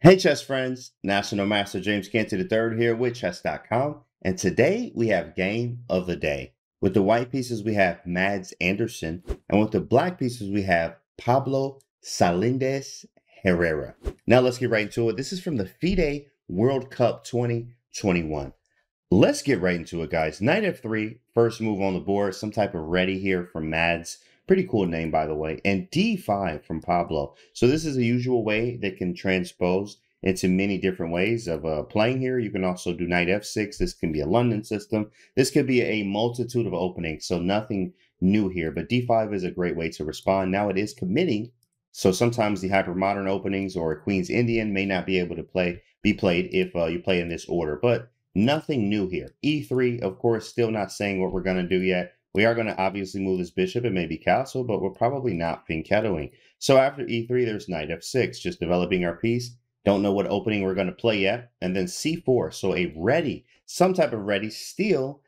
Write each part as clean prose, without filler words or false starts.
Hey chess friends, National Master James Canty III here with Chess.com, and today we have game of the day. With the white pieces we have Mads Andersen, and with the black pieces we have Pablo Salinas Herrera. Now let's get right into it. This is from the FIDE World Cup 2021. Let's get right into it, guys. Knight f3, first move on the board, some type of ready here from Mads. Pretty cool name, by the way. And d5 from Pablo. So this is a usual way that can transpose into many different ways of playing here. You can also do knight f6. This can be a London system. This could be a multitude of openings, so nothing new here. But d5 is a great way to respond. Now it is committing, so sometimes the hypermodern openings or a Queen's Indian may not be able to be played if you play in this order. But nothing new here. e3, of course, still not saying what we're going to do yet. We are going to obviously move this bishop and maybe castle, but we're probably not fianchettoing. So after e3, there's knight f6, just developing our piece. Don't know what opening we're going to play yet. And then c4, so a ready, some type of ready. Still,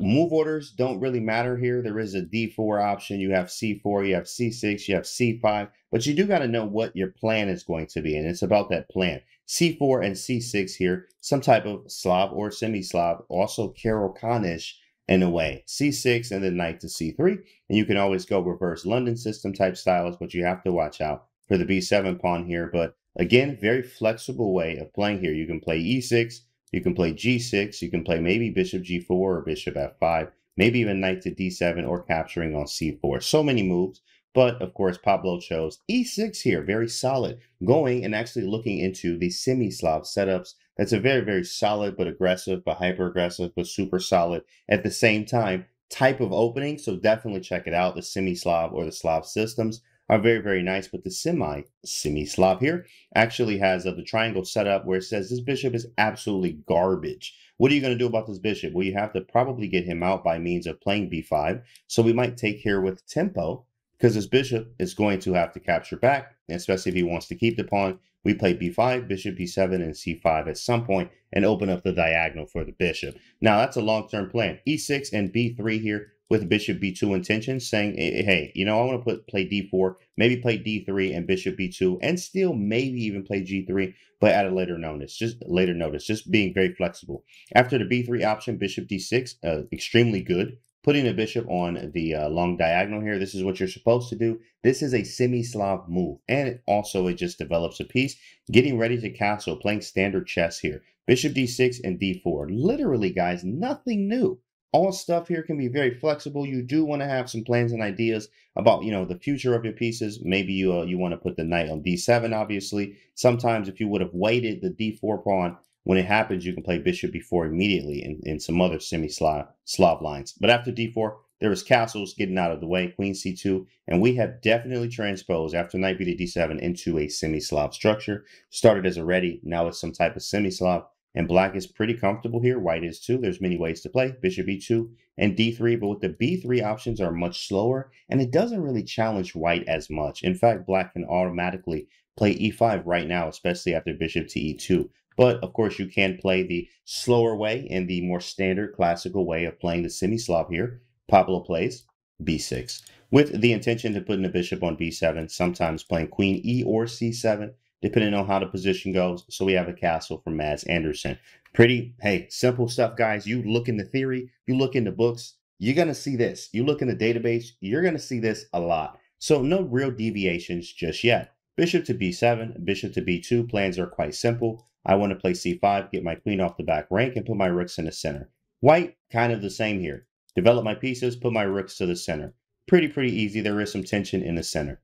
move orders don't really matter here. There is a d4 option. You have c4, you have c6, you have c5, but you do got to know what your plan is going to be, and it's about that plan. c4 and c6 here, some type of Slav or semi-Slav, also Caro-Kann-ish in a way. c6 and then knight to c3, and you can always go reverse London system type styles, but you have to watch out for the b7 pawn here. But again, very flexible way of playing here. You can play e6, you can play g6, you can play maybe bishop g4 or bishop f5, maybe even knight to d7 or capturing on c4. So many moves. But of course, Pablo chose e6 here, very solid, going and actually looking into the semi-Slav setups. That's a very, very solid, but aggressive, but hyper-aggressive, but super solid at the same time type of opening. So definitely check it out. The semi-Slav or the Slav systems are very, very nice, but the semi-Slav here actually has the triangle setup where it says this bishop is absolutely garbage. What are you going to do about this bishop? Well, you have to probably get him out by means of playing b5. So we might take here with tempo, because this bishop is going to have to capture back, especially if he wants to keep the pawn. We play b5, bishop b7, and c5 at some point and open up the diagonal for the bishop. Now, that's a long-term plan. e6 and b3 here with bishop b2 intention, saying, hey, you know, I want to play d4, maybe play d3 and bishop b2, and still maybe even play g3, but at a later notice, just being very flexible. After the b3 option, bishop d6, extremely good. Putting a bishop on the long diagonal here, this is what you're supposed to do. This is a semi-Slav move, and it just develops a piece. Getting ready to castle, playing standard chess here. Bishop d6 and d4. Literally, guys, nothing new. All stuff here can be very flexible. You do want to have some plans and ideas about, you know, the future of your pieces. Maybe you want to put the knight on d7, obviously. Sometimes if you would have waited the d4 pawn, when it happens, you can play bishop b4 immediately in some other semi-Slav lines. But after d4, there was castles getting out of the way, queen c2, and we have definitely transposed after knight b to d7 into a semi-Slav structure. Started as a ready, now it's some type of semi-Slav, and black is pretty comfortable here. White is too. There's many ways to play, bishop e2 and d3, but with the b3 options are much slower, and it doesn't really challenge white as much. In fact, black can automatically play e5 right now, especially after bishop to e2. But of course, you can play the slower way and the more standard classical way of playing the semi-Slav here. Pablo plays b6 with the intention to put in a bishop on b7, sometimes playing queen e or c7, depending on how the position goes. So we have a castle from Mads Andersen. Pretty, hey, simple stuff, guys. You look in the theory, you look in the books, you're going to see this. You look in the database, you're going to see this a lot. So no real deviations just yet. Bishop to b7, bishop to b2, plans are quite simple. I want to play c5, get my queen off the back rank, and put my rooks in the center. White, kind of the same here. Develop my pieces, put my rooks to the center. Pretty easy. There is some tension in the center.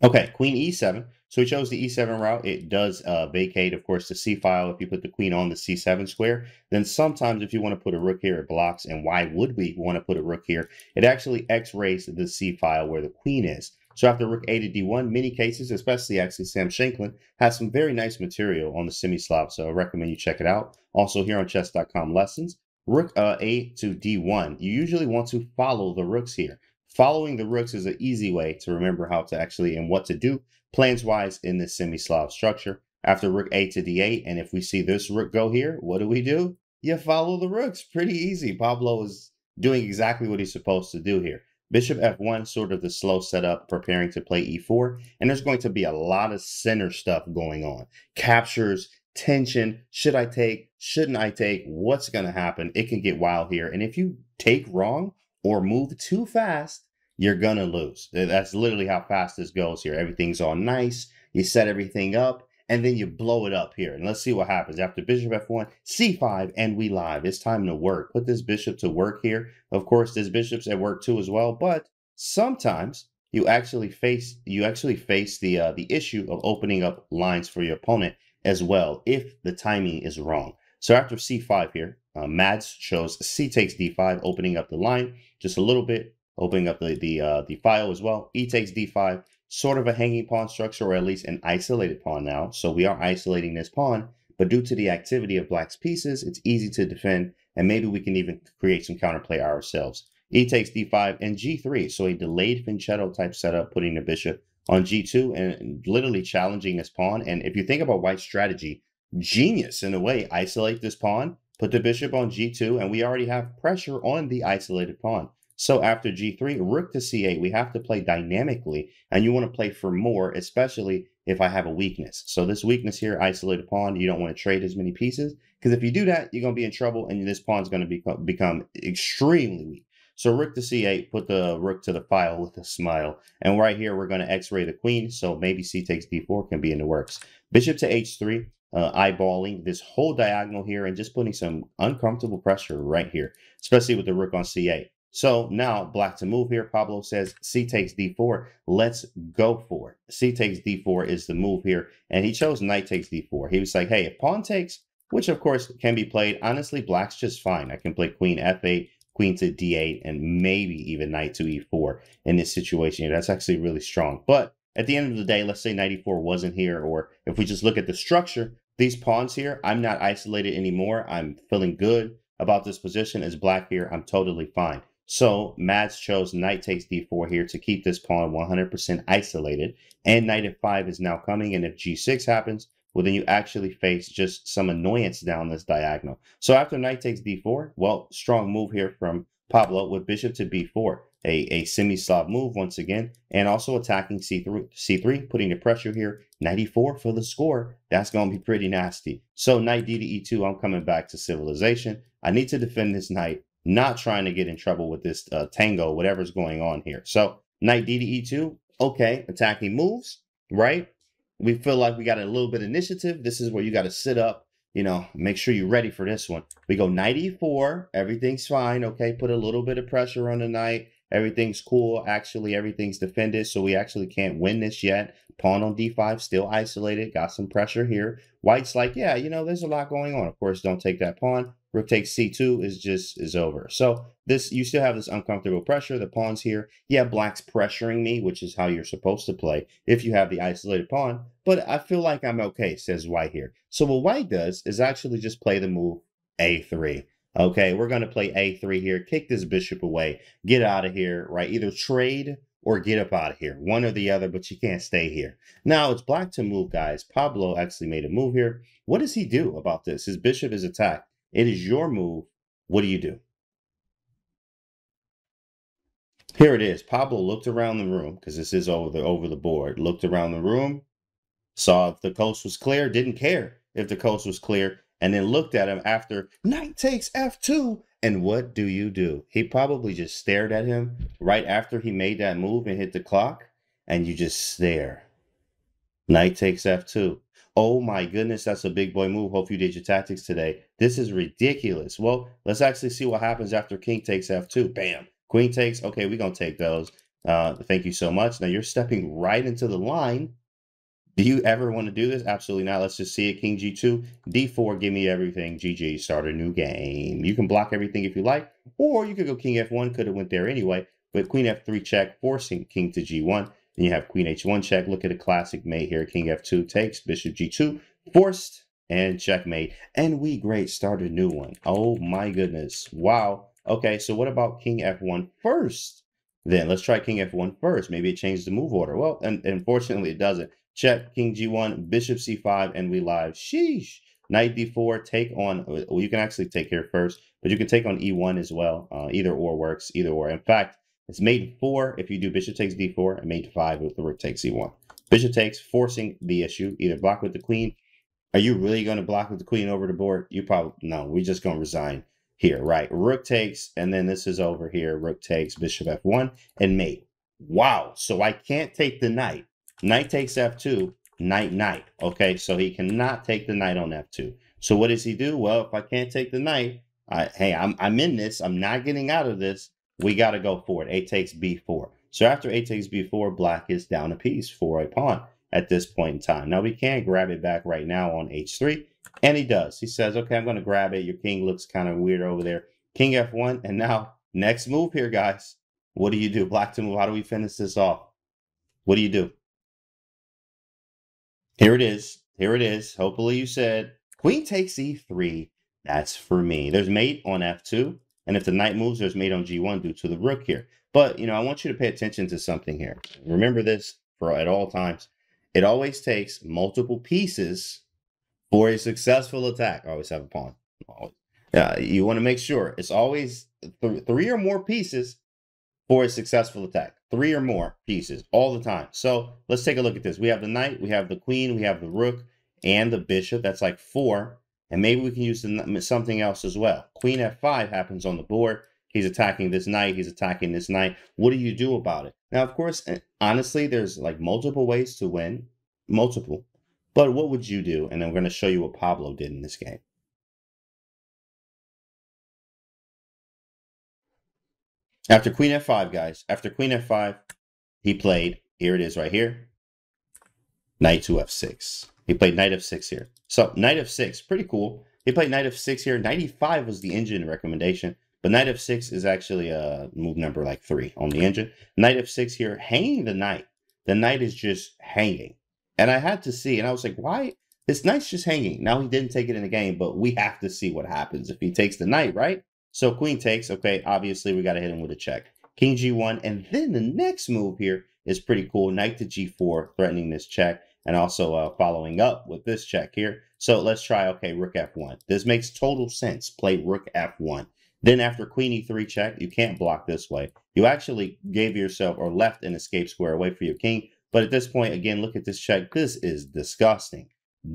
Okay, queen e7. So we chose the e7 route. It does vacate, of course, the c file. If you put the queen on the c7 square, then sometimes if you want to put a rook here, it blocks. And why would we want to put a rook here? It actually x-rays the c file where the queen is. So after rook a to d1, many cases, especially actually Sam Shankland, has some very nice material on the semi-Slav, so I recommend you check it out. Also here on Chess.com lessons, rook a to d1. You usually want to follow the rooks here. Following the rooks is an easy way to remember how to actually and what to do plans-wise in this semi-Slav structure. After rook a to d8, and if we see this rook go here, what do? You follow the rooks. Pretty easy. Pablo is doing exactly what he's supposed to do here. Bishop f1, sort of the slow setup, preparing to play e4. And there's going to be a lot of center stuff going on. Captures, tension, should I take, shouldn't I take, what's going to happen? It can get wild here. And if you take wrong or move too fast, you're going to lose. That's literally how fast this goes here. Everything's all nice. You set everything up, and then you blow it up here. And let's see what happens. After bishop f1, c5, and we live. It's time to work. Put this bishop to work here. Of course, this bishop's at work too as well, but sometimes you actually face the issue of opening up lines for your opponent as well if the timing is wrong. So after c5 here, Mads shows c takes d5, opening up the line just a little bit, opening up the file as well. E takes d5, sort of a hanging pawn structure, or at least an isolated pawn now. So we are isolating this pawn, but due to the activity of black's pieces, it's easy to defend, and maybe we can even create some counterplay ourselves. E takes d5 and g3, so a delayed fianchetto type setup, putting the bishop on g2 and literally challenging this pawn. And if you think about white's strategy, genius in a way, isolate this pawn, put the bishop on g2, and we already have pressure on the isolated pawn. So after g3, rook to c8, we have to play dynamically, and you want to play for more, especially if I have a weakness. So this weakness here, isolated pawn, you don't want to trade as many pieces, because if you do that, you're going to be in trouble, and this pawn's going to become extremely weak. So rook to c8, put the rook to the file with a smile. And right here, we're going to x-ray the queen, so maybe c takes d4 can be in the works. Bishop to h3, eyeballing this whole diagonal here and just putting some uncomfortable pressure right here, especially with the rook on c8. So now black to move here. Pablo says c takes d4. Let's go for it. C takes d4 is the move here. And he chose knight takes d4. He was like, hey, if pawn takes, which of course can be played, honestly, black's just fine. I can play queen f8, queen to d8, and maybe even knight to e4 in this situation here. That's actually really strong. But at the end of the day, let's say knight e4 wasn't here, or if we just look at the structure, these pawns here, I'm not isolated anymore. I'm feeling good about this position. As black here, I'm totally fine. So Mads chose knight takes d4 here to keep this pawn 100% isolated. And knight f5 is now coming. And if g6 happens, well, then you actually face just some annoyance down this diagonal. So after knight takes d4, well, strong move here from Pablo with bishop to b4. A semi-Slav move once again, and also attacking c3, putting the pressure here. Knight e4 for the score. That's going to be pretty nasty. So knight d to e2, I'm coming back to civilization. I need to defend this knight, not trying to get in trouble with this tango, whatever's going on here. So knight d to e2, okay, attacking moves, right? We feel like we got a little bit of initiative. This is where you got to sit up, you know, make sure you're ready for this one. We go knight e4, everything's fine, okay? Put a little bit of pressure on the knight. Everything's cool. Actually, everything's defended, so we actually can't win this yet. Pawn on d5, still isolated. Got some pressure here. White's like, yeah, you know, there's a lot going on. Of course, don't take that pawn. Rook takes c2 is over. So this, you still have this uncomfortable pressure. The pawn's here. Yeah, black's pressuring me, which is how you're supposed to play if you have the isolated pawn. But I feel like I'm okay, says white here. So what white does is actually just play the move a3. Okay, we're going to play a3 here, kick this bishop away, get out of here, right? Either trade or get up out of here, one or the other, but you can't stay here. Now it's black to move, guys. Pablo actually made a move here. What does he do about this? His bishop is attacked. It is your move. What do you do? Here it is. Pablo looked around the room, because this is over the board, looked around the room, saw if the coast was clear, didn't care if the coast was clear, and then looked at him after knight takes f2. And what do? He probably just stared at him right after he made that move and hit the clock, and you just stare. Knight takes f2. Oh my goodness, that's a big boy move. Hope you did your tactics today. This is ridiculous. Well, let's actually see what happens after king takes f2. Bam. Queen takes. Okay, we're going to take those. Thank you so much. Now you're stepping right into the line. Do you ever want to do this? Absolutely not. Let's just see it. King g2, d4, give me everything. GG, start a new game. You can block everything if you like, or you could go king f1, could have went there anyway, but queen f3 check, forcing king to g1. Then you have queen h1 check. Look at a classic mate here. King f2 takes, bishop g2, forced, and checkmate. And we great, start a new one. Oh my goodness. Wow. Okay, so what about king f1 first? Then let's try king f1 first. Maybe it changed the move order. Well, and unfortunately it doesn't. Check, king g1, bishop c5, and we live. Sheesh. Knight d4, take on, well, you can actually take here first, but you can take on e1 as well. Either or works, either or. In fact, It's mate 4 if you do bishop takes d4, and mate 5 with the rook takes c1. Bishop takes, forcing the issue. Either block with the queen. Are you really going to block with the queen over the board? You probably, no, we're just going to resign here, right? Rook takes, and then this is over here. Rook takes, bishop f1, and mate. Wow, so I can't take the knight. Knight takes f2, knight. Okay, so he cannot take the knight on f2. So what does he do? Well, if I can't take the knight, hey, I'm in this. I'm not getting out of this. We got to go for it. A takes b4. So after a takes b4, black is down a piece for a pawn at this point in time. Now, we can't grab it back right now on h3, and he does. He says, okay, I'm going to grab it. Your king looks kind of weird over there. King f1, and now next move here, guys. What do you do? Black to move. How do we finish this off? What do you do? Here it is. Here it is. Hopefully you said queen takes e3. That's for me. There's mate on f2, and if the knight moves, there's mate on g1 due to the rook here. But, I want you to pay attention to something here. Remember this at all times. It always takes multiple pieces for a successful attack. I always have a pawn. You want to make sure it's always 3 or more pieces for a successful attack. 3 or more pieces all the time. So let's take a look at this. We have the knight, we have the queen, we have the rook, and the bishop. That's like 4. And maybe we can use something else as well. Queen f5 happens on the board. He's attacking this knight. He's attacking this knight. What do you do about it? Now, of course, honestly, there's like multiple ways to win. Multiple. But what would you do? And I'm going to show you what Pablo did in this game. After queen f5, guys, after queen f5, he played, here it is right here, knight to f6. He played knight f6 here. So knight f6, pretty cool. He played knight f6 here. Knight e5 was the engine recommendation, but knight f6 is actually move number like 3 on the engine. Knight f6 here, hanging the knight. The knight is just hanging. And I had to see, and I was like, why? This knight's just hanging. Now he didn't take it in the game, but we have to see what happens if he takes the knight, right? So queen takes, okay, obviously we got to hit him with a check. King g1, and then the next move here is pretty cool. Knight to g4, threatening this check, and also following up with this check here. So let's try, okay, rook f1. This makes total sense. Play rook f1. Then after queen e3 check, you can't block this way. You actually gave yourself or left an escape square away for your king. But at this point, again, look at this check. This is disgusting.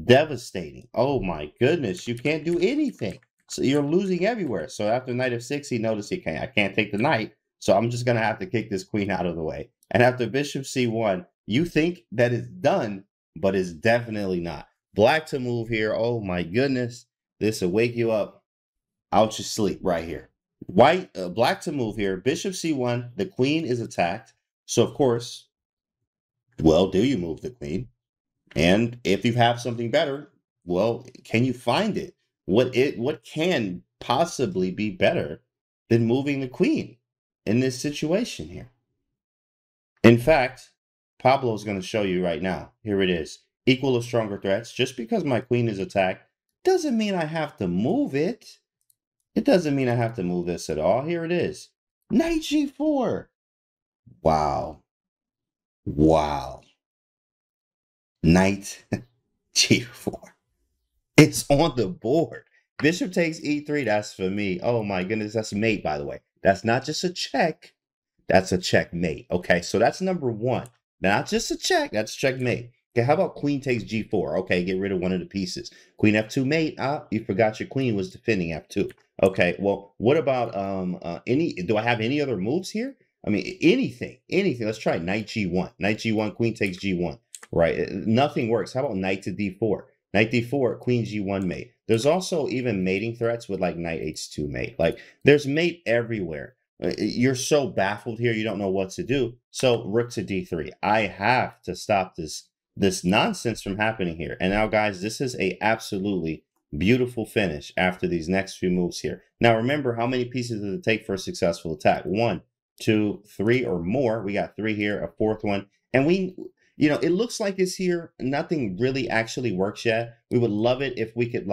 Devastating. Oh my goodness. You can't do anything. So you're losing everywhere. So after knight f6, he noticed I can't take the knight. So I'm just going to have to kick this queen out of the way. And after bishop c1, you think that it's done, but it's definitely not. Black to move here. Oh my goodness. This will wake you up out your sleep right here. Black to move here. Bishop c1. The queen is attacked. So of course, well, do you move the queen? And if you have something better, well, can you find it? What can possibly be better than moving the queen in this situation here? In fact, Pablo is going to show you right now. Here it is. Equal or stronger threats. Just because my queen is attacked doesn't mean I have to move it. It doesn't mean I have to move this at all. Here it is. Knight g4. Wow. Wow. Knight g4. It's on the board. Bishop takes e3. That's for me. Oh my goodness. That's mate, by the way. That's not just a check. That's a checkmate. Okay, so that's number 1. Not just a check. That's checkmate. Okay, how about queen takes g4? Okay, get rid of one of the pieces. Queen f2 mate. You forgot your queen was defending f2. Okay, well, what about do I have any other moves here? I mean, anything. Let's try knight g1. Knight g1, queen takes g1. Right, nothing works. How about knight to d4? Knight d4, queen g1 mate. There's also even mating threats with like knight h2 mate. Like there's mate everywhere. You're so baffled here, you don't know what to do. So rook to d3. I have to stop this nonsense from happening here. And now, guys, this is a absolutely beautiful finish after these next few moves here. Now, remember, how many pieces does it take for a successful attack? 1, 2, 3 or more. We got 3 here, a 4th one. And it looks like it's here. Nothing really actually works yet. We would love it if we could,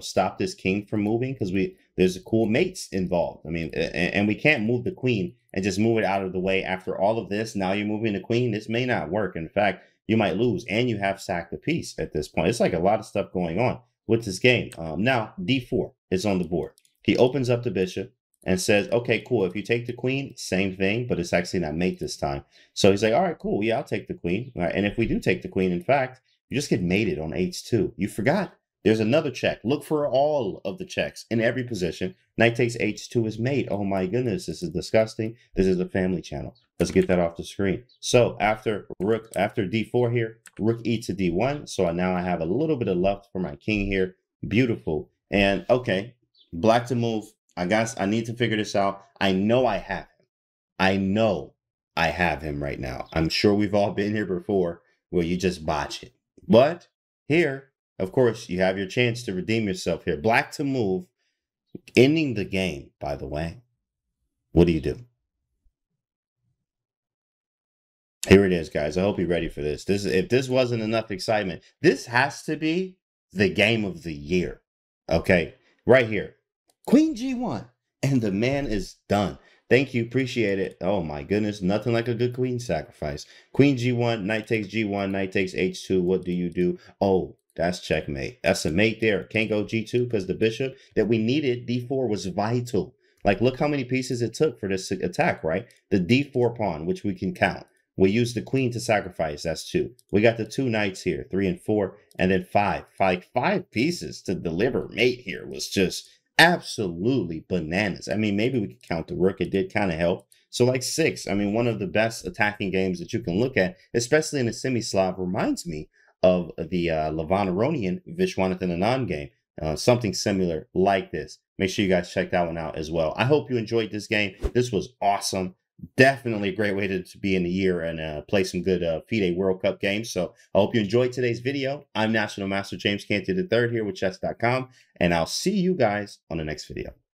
stop this king from moving because there's cool mates involved. I mean, and we can't move the queen and just move it out of the way after all of this. Now you're moving the queen. This may not work. In fact, you might lose, and you have sacked the piece at this point. It's like a lot of stuff going on with this game. Now, d4 is on the board. He opens up the bishop, and says, okay, cool. If you take the queen, same thing, but it's actually not mate this time. So he's like, all right, cool. Yeah, I'll take the queen. All right. And if we do take the queen, in fact, you just get mated on h2. You forgot. There's another check. Look for all of the checks in every position. Knight takes h2 is mate. Oh my goodness, this is disgusting. This is a family channel. Let's get that off the screen. So after d4 here, rook e to d1. So now I have a little bit of left for my king here. Beautiful. And okay, black to move. I guess I need to figure this out. I know I have him. I know I have him right now. I'm sure we've all been here before where you just botch it. But here, of course, you have your chance to redeem yourself here. Black to move, ending the game, by the way. What do you do? Here it is, guys. I hope you're ready for this. If this wasn't enough excitement, this has to be the game of the year. Okay, right here. Queen G1, and the man is done. Thank you, appreciate it. Oh my goodness, nothing like a good queen sacrifice. Queen G1, knight takes G1, knight takes H2. What do you do? Oh, that's checkmate. That's a mate there. Can't go G2 because the bishop that we needed, D4, was vital. Like, look how many pieces it took for this attack, right? The D4 pawn, which we can count. We use the queen to sacrifice. That's 2. We got the 2 knights here, 3 and 4, and then 5. Like 5 pieces to deliver mate here was just absolutely bananas. I mean, maybe we could count the rook. It did kind of help. So like 6. I mean, one of the best attacking games that you can look at, especially in a semi-Slav, reminds me of the Levanaronian Vishwanathan Anand game. Something similar like this. Make sure you guys check that one out as well. I hope you enjoyed this game. This was awesome. Definitely a great way to be in the year and play some good FIDE World Cup games. So I hope you enjoyed today's video. I'm National Master James Canty III here with Chess.com, and I'll see you guys on the next video.